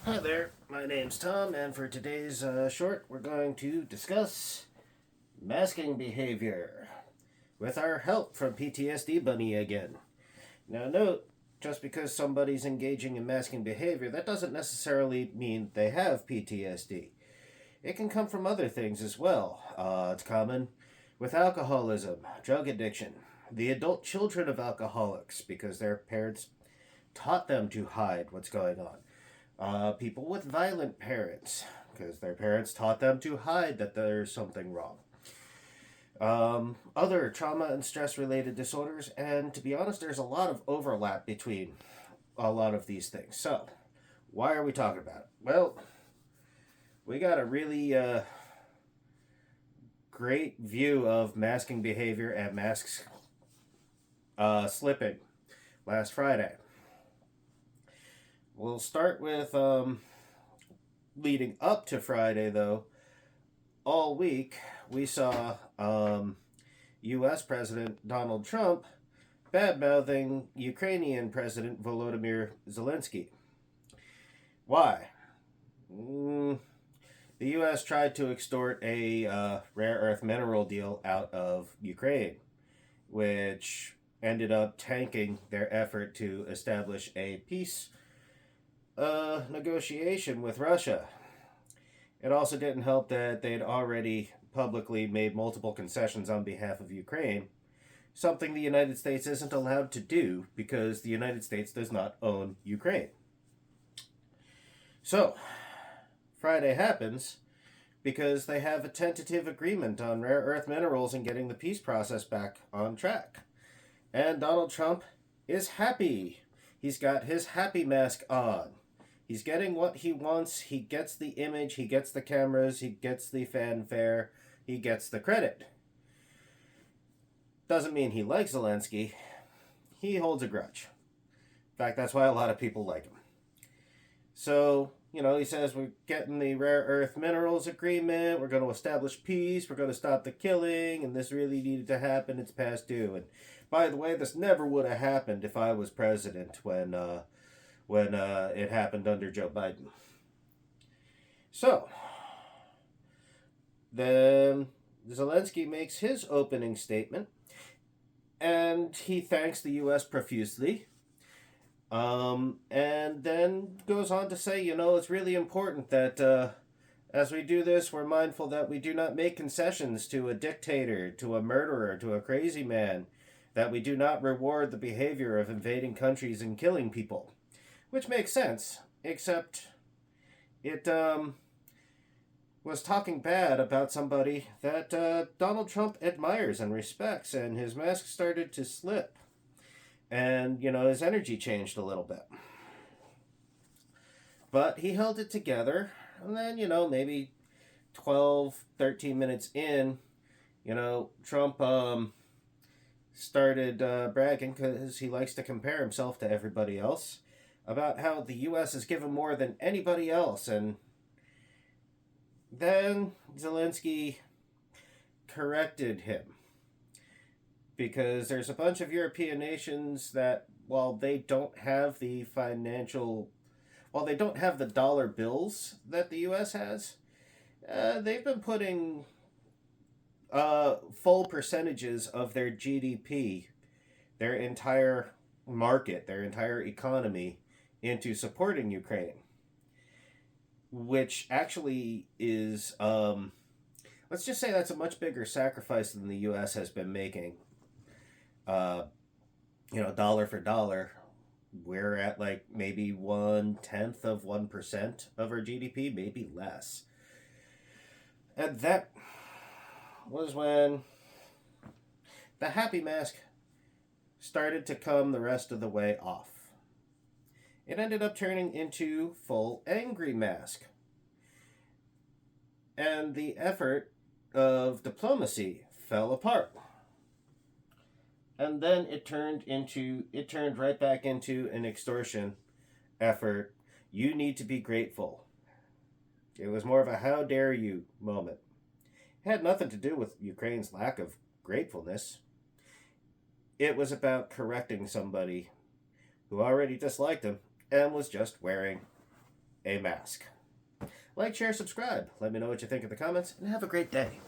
Hi there, my name's Tom, and for today's short, we're going to discuss masking behavior with our help from PTSD Bunny again. Now, note, just because somebody's engaging in masking behavior, that doesn't necessarily mean they have PTSD. It can come from other things as well. It's common with alcoholism, drug addiction, the adult children of alcoholics because their parents taught them to hide what's going on. People with violent parents, because their parents taught them to hide that there's something wrong. Other trauma and stress related disorders, and to be honest, there's a lot of overlap between a lot of these things. So, why are we talking about it? Well, we got a really great view of masking behavior and masks slipping last Friday. We'll start with leading up to Friday, though. All week, we saw U.S. President Donald Trump bad-mouthing Ukrainian President Volodymyr Zelensky. Why? The U.S. tried to extort a rare earth mineral deal out of Ukraine, which ended up tanking their effort to establish a peace negotiation with Russia. It also didn't help that they'd already publicly made multiple concessions on behalf of Ukraine, something the United States isn't allowed to do because the United States does not own Ukraine. So, Friday happens because they have a tentative agreement on rare earth minerals and getting the peace process back on track. And Donald Trump is happy. He's got his happy mask on. He's getting what he wants. He gets the image, he gets the cameras, he gets the fanfare, he gets the credit. Doesn't mean he likes Zelensky. He holds a grudge. In fact, that's why a lot of people like him. So, he says we're getting the rare earth minerals agreement, we're going to establish peace, we're going to stop the killing, and this really needed to happen, it's past due. And by the way, this never would have happened if I was president when it happened under Joe Biden. So, then Zelensky makes his opening statement, and he thanks the U.S. profusely, and then goes on to say, it's really important that as we do this, we're mindful that we do not make concessions to a dictator, to a murderer, to a crazy man, that we do not reward the behavior of invading countries and killing people. Which makes sense, except it was talking bad about somebody that Donald Trump admires and respects, and his mask started to slip. And, his energy changed a little bit. But he held it together, and then, maybe 12, 13 minutes in, Trump started bragging because he likes to compare himself to everybody else about how the U.S. has given more than anybody else. And then Zelensky corrected him because there's a bunch of European nations that, while they don't have the dollar bills that the U.S. has, they've been putting full percentages of their GDP, their entire market, their entire economy, into supporting Ukraine, which actually is, let's just say that's a much bigger sacrifice than the U.S. has been making. Dollar for dollar, we're at like maybe 1/10 of 1% of our GDP, maybe less. And that was when the happy mask started to come the rest of the way off. It ended up turning into full angry mask. And the effort of diplomacy fell apart. And then it turned right back into an extortion effort. You need to be grateful. It was more of a how dare you moment. It had nothing to do with Ukraine's lack of gratefulness. It was about correcting somebody who already disliked him and was just wearing a mask. Like, share, subscribe. Let me know what you think in the comments, and have a great day.